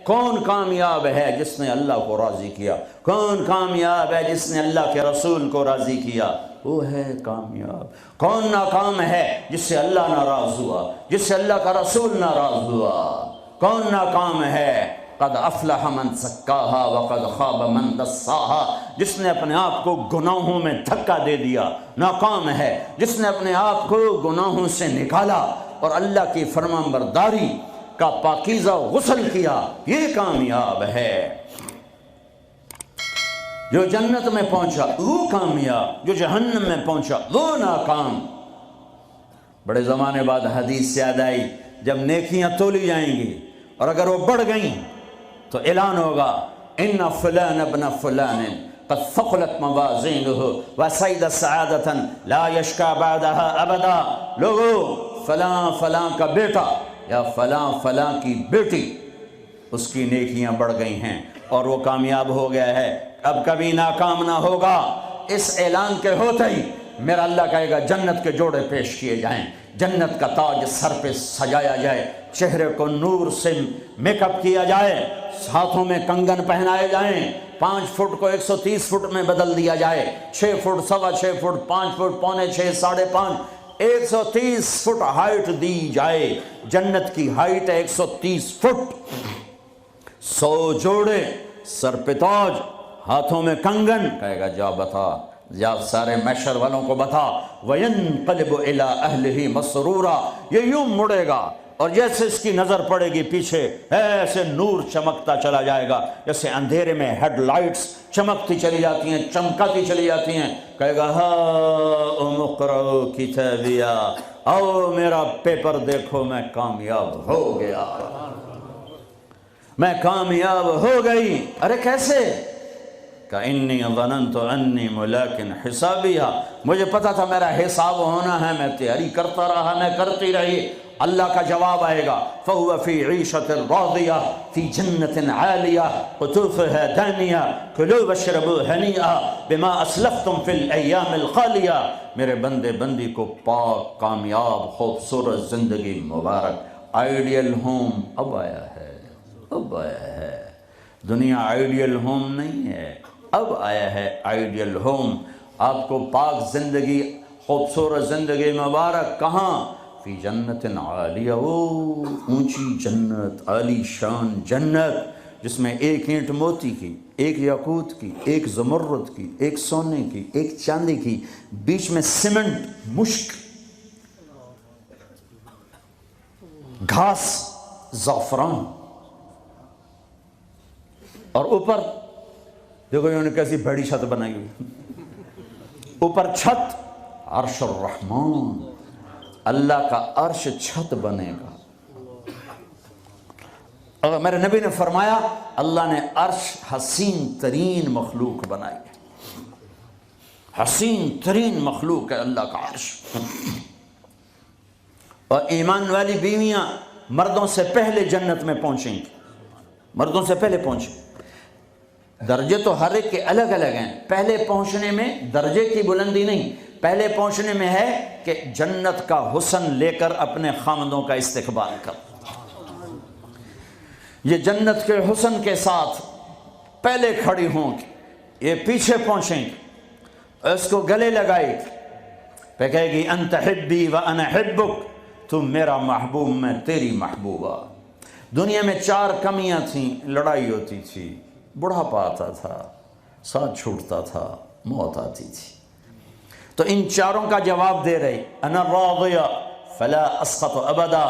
کون کامیاب ہے جس نے اللہ کو راضی کیا؟ کون کامیاب ہے جس نے اللہ کے رسول کو راضی کیا؟ وہ ہے کامیاب۔ کون ناکام ہے جس سے اللہ ناراض ہوا، جس سے اللہ کا رسول ناراض ہوا؟ کون ناکام ہے؟ قد افلح من زکاہا وقد خاب من دساہا، جس نے اپنے آپ کو گناہوں میں دھکا دے دیا ناکام ہے، جس نے اپنے آپ کو گناہوں سے نکالا اور اللہ کی فرمانبرداری کا پاکیزہ غسل کیا، یہ کامیاب ہے۔ جو جنت میں پہنچا وہ کامیاب، جو جہنم میں پہنچا وہ ناکام۔ بڑے زمانے بعد حدیث یاد آئی، جب نیکیاں تولی جائیں گی اور اگر وہ بڑھ گئیں تو اعلان ہوگا ان فلان ابن فلان قد ثقلت موازینہ وسعد سعادۃ لا یشکا بعدها ابدا۔ لوگو فلاں فلاں کا بیٹا یا فلاں فلاں کی بیٹی، اس کی نیکیاں بڑھ گئی ہیں اور وہ کامیاب ہو گیا ہے، اب کبھی ناکام نہ ہوگا۔ اس اعلان کے ہوتے ہی میرا اللہ کہے گا جنت کے جوڑے پیش کیے جائیں، جنت کا تاج سر پہ سجایا جائے، چہرے کو نور سے میک اپ کیا جائے، ہاتھوں میں کنگن پہنائے جائیں، 5 فٹ کو 130 فٹ میں بدل دیا جائے، 6 foot, 6.25 foot, 5 foot, 5.25، 5.5، 130 foot height دی جائے۔ جنت کی ہائٹ ہے 130 فٹ۔ 100 جوڑے، سر پہ تاج، ہاتھوں میں کنگن، کہے گا جا بتا، جا سارے محشر والوں کو بتا۔ وَيَنْقَلِبُ إِلَىٰ أَهْلِهِ مَسْرُورًا، یہ یوں مڑے گا اور جیسے اس کی نظر پڑے گی پیچھے ایسے نور چمکتا چلا جائے گا، جیسے اندھیرے میں ہیڈ لائٹس چمکتی چلی جاتی ہیں، چمکاتی چلی جاتی ہیں۔ کہے گا ہاؤم اقرؤ کتابیہ، آؤ میرا پیپر دیکھو، میں کامیاب ہو گیا، میں کامیاب ہو گئی۔ ارے کیسے؟ انی ظننت انی ملاق حسابیہ، مجھے پتا تھا میرا حساب ہونا ہے، میں تیاری کرتا رہا، میں کرتی رہی۔ اللہ کا جواب آئے گا فَهُوَ فِي عِيشَةٍ رَاضِيَةٍ فِي جَنَّةٍ عَالِيَةٍ قُطُوفُهَا دَانِيَةٌ كُلُوا وَاشْرَبُوا هَنِيئًا بِمَا أَسْلَفْتُمْ فِي الْأَيَّامِ الْخَالِيَةِ۔ میرے بندے بندی کو پاک، کامیاب، خوبصورت زندگی مبارک۔ آئیڈیل ہوم اب آیا ہے، اب آیا ہے۔ دنیا آئیڈیل ہوم نہیں ہے، اب آیا ہے آئیڈیل ہوم۔ آپ کو پاک زندگی، خوبصورت زندگی مبارک کہاں؟ فی جنت عالیہ، اونچی جنت، عالی شان جنت، جس میں ایک اینٹ موتی کی، ایک یاقوت کی، ایک زمرد کی، ایک سونے کی، ایک چاندی کی، بیچ میں سیمنٹ، مشک، گھاس، زعفران، اور اوپر دیکھو انہوں نے کیسی بڑی چھت بنائی ہوئی، اوپر چھت عرش الرحمن، اللہ کا عرش چھت بنے گا۔ اور میرے نبی نے فرمایا اللہ نے عرش حسین ترین مخلوق بنائی ہے، حسین ترین مخلوق ہے اللہ کا عرش۔ اور ایمان والی بیویاں مردوں سے پہلے جنت میں پہنچیں گی، مردوں سے پہلے پہنچیں۔ درجے تو ہر ایک کے الگ الگ ہیں، پہلے پہنچنے میں درجے کی بلندی نہیں، پہلے پہنچنے میں ہے کہ جنت کا حسن لے کر اپنے خامدوں کا استقبال کر۔ یہ جنت کے حسن کے ساتھ پہلے کھڑی ہوں گی، یہ پیچھے پہنچیں گی، اس کو گلے لگائے گی، پہ کہے گی انت حبی و انا حبک، تو میرا محبوب میں تیری محبوبہ۔ دنیا میں 4 کمیاں تھیں، لڑائی ہوتی تھی، بڑھاپا آتا تھا، ساتھ چھوٹتا تھا، موت آتی تھی، تو ان 4 کا جواب دے رہی، انا راضیہ فلا اسقط ابدا،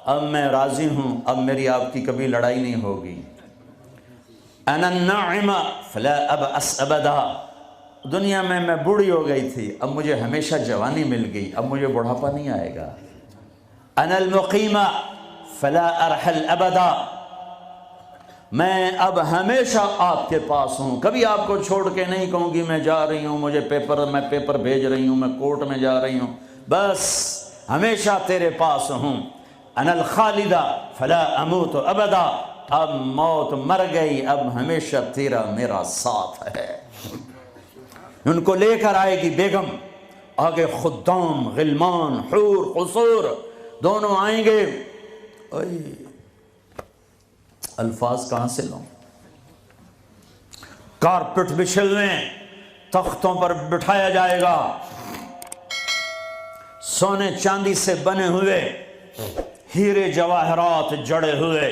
اب میں راضی ہوں، اب میری آپ کی کبھی لڑائی نہیں ہوگی۔ انا الناعمہ فلا ابأس ابدا، دنیا میں بوڑھی ہو گئی تھی، اب مجھے ہمیشہ جوانی مل گئی، اب مجھے بڑھاپا نہیں آئے گا۔ انا المقیمہ فلا ارحل ابدا، میں اب ہمیشہ آپ کے پاس ہوں، کبھی آپ کو چھوڑ کے نہیں کہوں گی میں جا رہی ہوں، مجھے میں پیپر بھیج رہی ہوں، میں کورٹ میں جا رہی ہوں، بس ہمیشہ تیرے پاس ہوں۔ انا الخالدہ فلا اموت ابدا، اب موت مر گئی، اب ہمیشہ تیرا میرا ساتھ ہے۔ ان کو لے کر آئے گی بیگم، آگے خدام، غلمان، حور، قصور دونوں آئیں گے۔ الفاظ کہاں سے لوں؟ کارپٹ بچھے ہوئے تختوں پر بٹھایا جائے گا، سونے چاندی سے بنے ہوئے، ہیرے جواہرات جڑے ہوئے،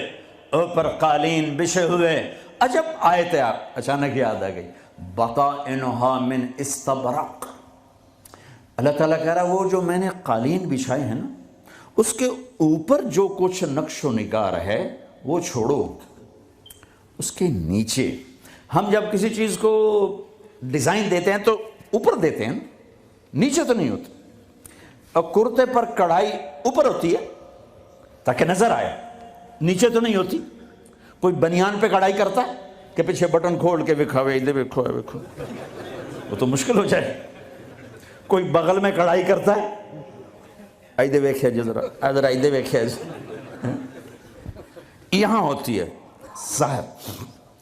اوپر قالین بچھے ہوئے. عجب آیت ہے، اچانک یاد آ گئی، بطائنها من استبرق. اللہ تعالیٰ کہہ رہا وہ جو میں نے قالین بچھائے ہیں نا، اس کے اوپر جو کچھ نقش و نگار ہے وہ چھوڑو، اس کے نیچے ہم جب کسی چیز کو ڈیزائن دیتے ہیں تو اوپر دیتے ہیں، نیچے تو نہیں ہوتا. اور کرتے پر کڑھائی اوپر ہوتی ہے تاکہ نظر آئے، نیچے تو نہیں ہوتی. کوئی بنیان پہ کڑھائی کرتا ہے کہ پیچھے بٹن کھول کے وکھاوے ادھر وکھو وکھو، وہ تو مشکل ہو جائے. کوئی بغل میں کڑھائی کرتا ہے، ادھر ویکھیا جی ذرا، ادھر ادھر ویکھیا جی، یہاں ہوتی ہے صاحب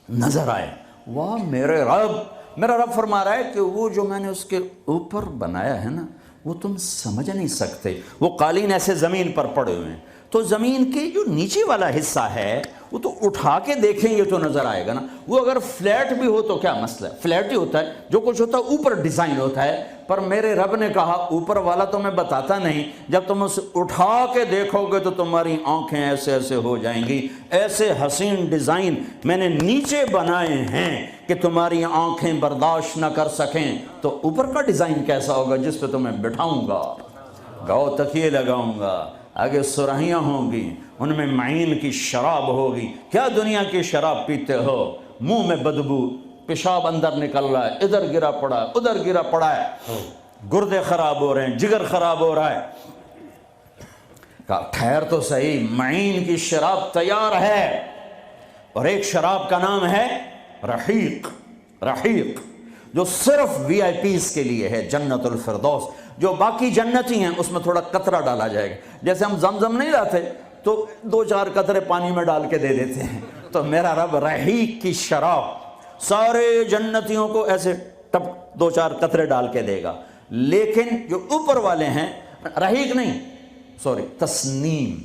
نظر آئے. واہ میرے رب، میرا رب فرما رہا ہے کہ وہ جو میں نے اس کے اوپر بنایا ہے نا وہ تم سمجھ نہیں سکتے. وہ قالین ایسے زمین پر پڑے ہوئے ہیں، تو زمین کے جو نیچے والا حصہ ہے وہ تو اٹھا کے دیکھیں گے تو نظر آئے گا نا. وہ اگر فلیٹ بھی ہو تو کیا مسئلہ ہے، فلیٹ ہی ہوتا ہے، جو کچھ ہوتا ہے اوپر ڈیزائن ہوتا ہے. پر میرے رب نے کہا اوپر والا تو میں بتاتا نہیں، جب تم اسے اٹھا کے دیکھو گے تو تمہاری آنکھیں ایسے ایسے ہو جائیں گی. ایسے حسین ڈیزائن میں نے نیچے بنائے ہیں کہ تمہاری آنکھیں برداشت نہ کر سکیں، تو اوپر کا ڈیزائن کیسا ہوگا جس پہ تمہیں بٹھاؤں گا، گاؤ تکیے لگاؤں گا، آگے سرہیاں ہوں گی، ان میں معین کی شراب ہوگی. کیا دنیا کی شراب پیتے ہو، منہ میں بدبو، پیشاب اندر نکل رہا ہے، ادھر گرا پڑا ہے، ادھر گرا پڑا ہے، گردے خراب ہو رہے ہیں، جگر خراب ہو رہا ہے. کہا ٹھہر تو صحیح، معین کی شراب تیار ہے، اور ایک شراب کا نام ہے رحیق. رحیق جو صرف وی آئی پیز کے لیے ہے، جنت الفردوس. جو باقی جنتی ہیں اس میں تھوڑا قطرہ ڈالا جائے گا. جیسے ہم زمزم نہیں لاتے تو 2-4 قطرے پانی میں ڈال کے دے دیتے ہیں، تو میرا رب رحیق کی شراب سارے جنتیوں کو ایسے 2-4 قطرے ڈال کے دے گا. لیکن جو اوپر والے ہیں، رحیق نہیں، سوری، تسنیم،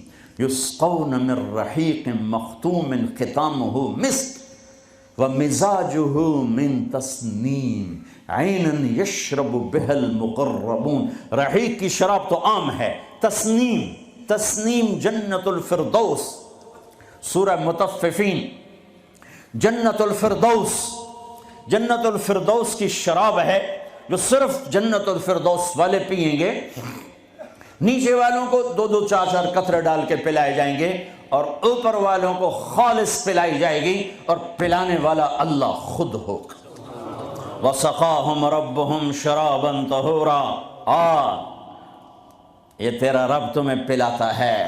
یسقون من رحیق مختوم ختامہ مسک ومزاجہ من تسنیم عیناً یشرب بها المقربون. رحیق کی شراب تو عام ہے، تسنیم، تسنیم جنت الفردوس. سورہ مطففین، جنت الفردوس، جنت الفردوس کی شراب ہے جو صرف جنت الفردوس والے پئیں گے. نیچے والوں کو 2-2 4-4 قطرے ڈال کے پلائے جائیں گے، اور اوپر والوں کو خالص پلائی جائے گی، اور پلانے والا اللہ خود ہوگا. وَسَقَاهُمْ رَبُّهُمْ شَرَابًا طَهُورًا. یہ تیرا رب تمہیں پلاتا ہے.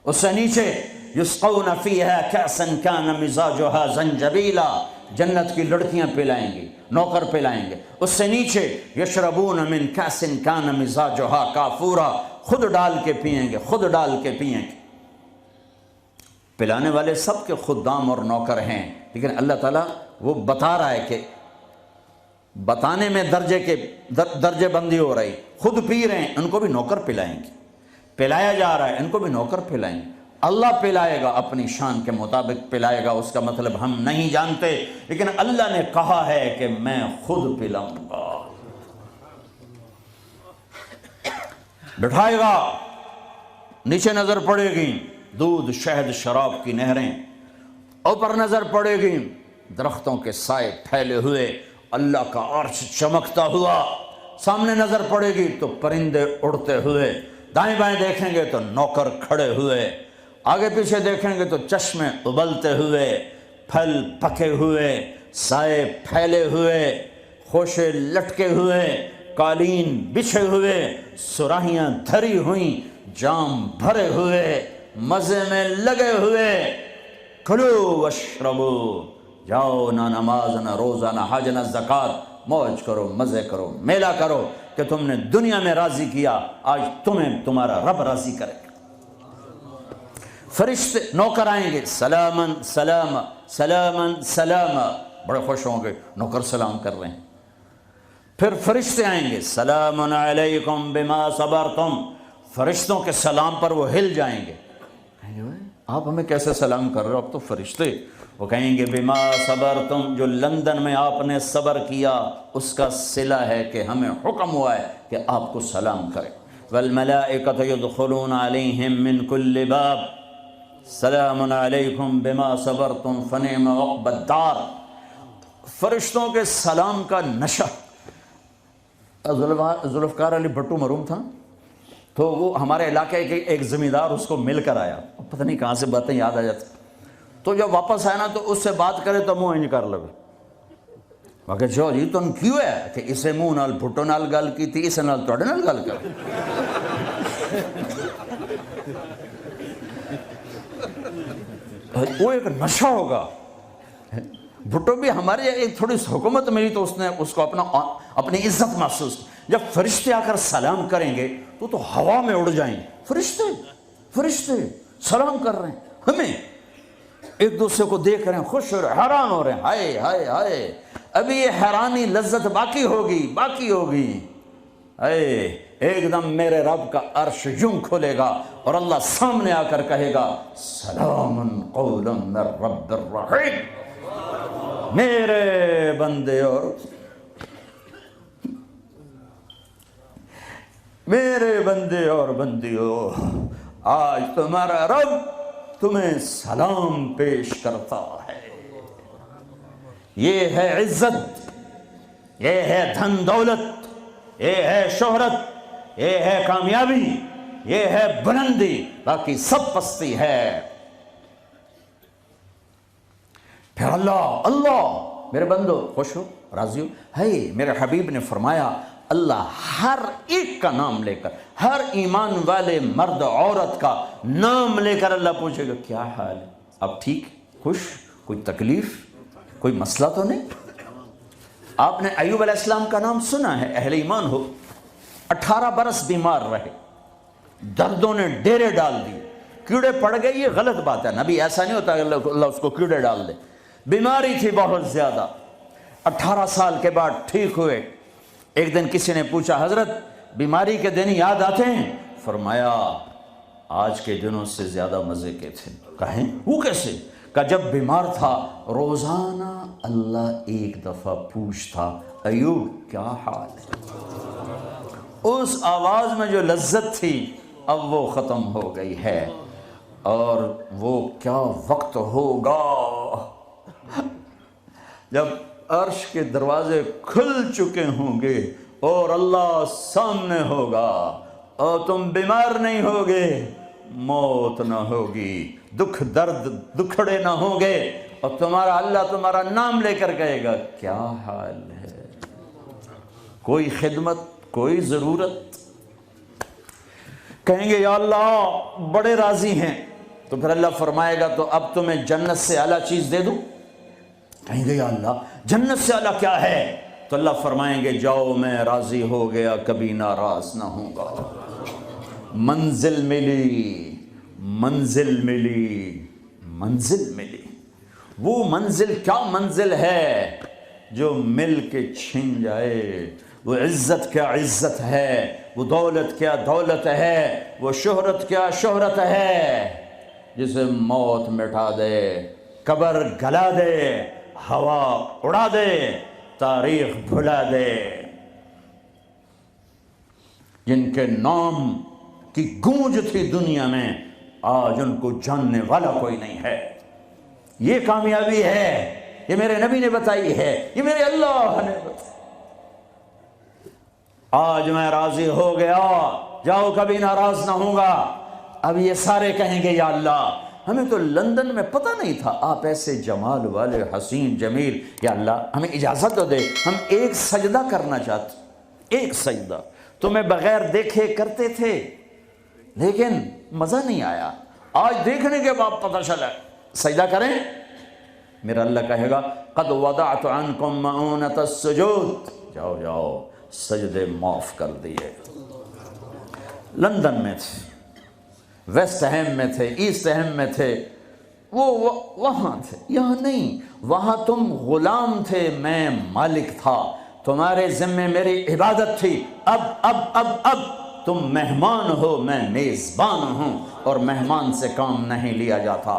اس سے نیچے یسقون فیہا کأسا کان مزاجها زنجبیلا، جنت کی لڑکیاں پلائیں گی، نوکر پلائیں گے. اس سے نیچے یشربون من کأس کان مزاجها کافورا، خود ڈال کے پئیں گے، خود ڈال کے پئیں گے. پلانے والے سب کے خدام اور نوکر ہیں، لیکن اللہ تعالیٰ وہ بتا رہا ہے کہ بتانے میں درجے بندی ہو رہی. خود پی رہے ہیں، ان کو بھی نوکر پلائیں گے. پلایا جا رہا ہے، ان کو بھی نوکر پلائیں گے. اللہ پلائے گا، اپنی شان کے مطابق پلائے گا، اس کا مطلب ہم نہیں جانتے، لیکن اللہ نے کہا ہے کہ میں خود پلاؤں گا. بٹھائے گا، نیچے نظر پڑے گی دودھ، شہد، شراب کی نہریں، اوپر نظر پڑے گی درختوں کے سائے پھیلے ہوئے، اللہ کا عرش چمکتا ہوا. سامنے نظر پڑے گی تو پرندے اڑتے ہوئے، دائیں بائیں دیکھیں گے تو نوکر کھڑے ہوئے، آگے پیچھے دیکھیں گے تو چشمے ابلتے ہوئے، پھل پکے ہوئے، سائے پھیلے ہوئے، خوشے لٹکے ہوئے، قالین بچھے ہوئے، سراہیاں دھری ہوئیں، جام بھرے ہوئے، مزے میں لگے ہوئے. کھلو واشربو، جاؤ، نہ نماز، نہ روزہ، نہ حج، نہ زکوٰۃ، موج کرو، مزے کرو، میلہ کرو کہ تم نے دنیا میں راضی کیا، آج تمہیں تمہارا رب راضی کرے گا. فرشتے نوکر آئیں گے، سلامن سلاما، سلامن سلاما، بڑے خوش ہوں گے، نوکر سلام کر رہے ہیں. پھر فرشتے آئیں گے، سلام علیکم بما صبرتم، فرشتوں کے سلام پر وہ ہل جائیں گے. آپ ہمیں کیسے سلام کر رہے ہو؟ اب تو فرشتے. وہ کہیں گے بما صبرتم، جو لندن میں آپ نے صبر کیا اس کا صلہ ہے کہ ہمیں حکم ہوا ہے کہ آپ کو سلام کریں. والملائکۃ یدخلون علیہم من کل باب سلام علیکم بما صبرتم فنعم عقبی الدار. فرشتوں کے سلام کا نشہ. ذوالفقار علی بھٹو مرحوم تھا تو وہ ہمارے علاقے کے ایک زمیندار اس کو مل کر آیا، پتہ نہیں کہاں سے باتیں یاد آ جاتی. تو جب واپس آیا نا تو اس سے بات کرے تو منہ انج کر لگے. کہ جو جی تم کیوں ہے کہ اسے منہ نال بھٹو نال گل کی تھی، اسے نال توڑے نال گل کر. وہ ایک نشہ ہوگا. بھٹو بھی ہمارے ایک تھوڑی سی حکومت ملی تو اس نے اس کو اپنی عزت محسوس. جب فرشتے آ کر سلام کریں گے تو ہوا میں اڑ جائیں گے. فرشتے سلام کر رہے ہیں، ہمیں ایک دوسرے کو دیکھ رہے ہیں، خوش ہو رہے ہیں، حیران ہو رہے ہیں. ہائے ہائے ہائے، ابھی یہ حیرانی لذت باقی ہوگی. ایک دم میرے رب کا عرش یوں کھلے گا اور اللہ سامنے آ کر کہے گا سلام قولا من رب الرحیم. میرے بندے اور بندیوں، آج تمہارا رب تمہیں سلام پیش کرتا ہے. یہ ہے عزت، یہ ہے دھن دولت، یہ ہے شہرت، یہ ہے کامیابی، یہ ہے بلندی، باقی سب پستی ہے. پھر اللہ میرے بندو خوش ہو، راضی ہو. ہے میرے حبیب نے فرمایا اللہ ہر ایک کا نام لے کر، ہر ایمان والے مرد عورت کا نام لے کر اللہ پوچھے گا کیا حال ہے، اب ٹھیک، خوش، کوئی تکلیف، کوئی مسئلہ تو نہیں. آپ نے ایوب علیہ السلام کا نام سنا ہے، اہل ایمان ہو. 18 برس بیمار رہے، دردوں نے ڈیرے ڈال دیے، کیڑے پڑ گئے. یہ غلط بات ہے، نبی ایسا نہیں ہوتا کہ اللہ اس کو کیڑے ڈال دے. بیماری تھی بہت زیادہ. 18 سال کے بعد ٹھیک ہوئے. ایک دن کسی نے پوچھا حضرت بیماری کے دن یاد آتے ہیں؟ فرمایا آج کے دنوں سے زیادہ مزے کے تھے. کہیں وہ کیسے؟ کہ جب بیمار تھا روزانہ اللہ ایک دفعہ پوچھتا ایوب کیا حال ہے. اس آواز میں جو لذت تھی اب وہ ختم ہو گئی ہے. اور وہ کیا وقت ہوگا جب عرش کے دروازے کھل چکے ہوں گے اور اللہ سامنے ہوگا اور تم بیمار نہیں ہوگے، موت نہ ہوگی، دکھ درد دکھڑے نہ ہوں گے، اور تمہارا اللہ تمہارا نام لے کر کہے گا کیا حال ہے. کوئی خدمت، کوئی ضرورت. کہیں گے یا اللہ بڑے راضی ہیں، تو پھر اللہ فرمائے گا تو اب تمہیں جنت سے اعلیٰ چیز دے دوں. کہیں گے یا اللہ جنت سے اعلیٰ کیا ہے؟ تو اللہ فرمائیں گے جاؤ میں راضی ہو گیا، کبھی ناراض نہ ہوں گا. منزل ملی، منزل ملی، منزل ملی. وہ منزل کیا منزل ہے جو مل کے چھن جائے. وہ عزت کیا عزت ہے، وہ دولت کیا دولت ہے، وہ شہرت کیا شہرت ہے جسے موت مٹا دے، قبر گلا دے، ہوا اڑا دے، تاریخ بھلا دے. جن کے نام کی گونج تھی دنیا میں آج ان کو جاننے والا کوئی نہیں ہے. یہ کامیابی ہے، یہ میرے نبی نے بتائی ہے، یہ میرے اللہ نے بتائی. آج میں راضی ہو گیا، جاؤ کبھی ناراض نہ ہوں گا. اب یہ سارے کہیں گے یا اللہ ہمیں تو لندن میں پتہ نہیں تھا آپ ایسے جمال والے حسین جمیل، یا اللہ ہمیں اجازت تو دے، ہم ایک سجدہ کرنا چاہتے. ایک سجدہ تمہیں بغیر دیکھے کرتے تھے لیکن مزہ نہیں آیا، آج دیکھنے کے بعد پتہ چلا سجدہ کریں. میرا اللہ کہے گا قد وضعت عنکم مؤونۃ السجود، جاؤ جاؤ سجدے معاف کر دیے. لندن میں تھے، ویسٹ ہیم میں تھے، ایسٹ ہیم میں تھے، وہ وہاں تھے، یہاں نہیں. وہاں تم غلام تھے، میں مالک تھا، تمہارے ذمے میری عبادت تھی. اب تم مہمان ہو میں میزبان ہوں، اور مہمان سے کام نہیں لیا جاتا۔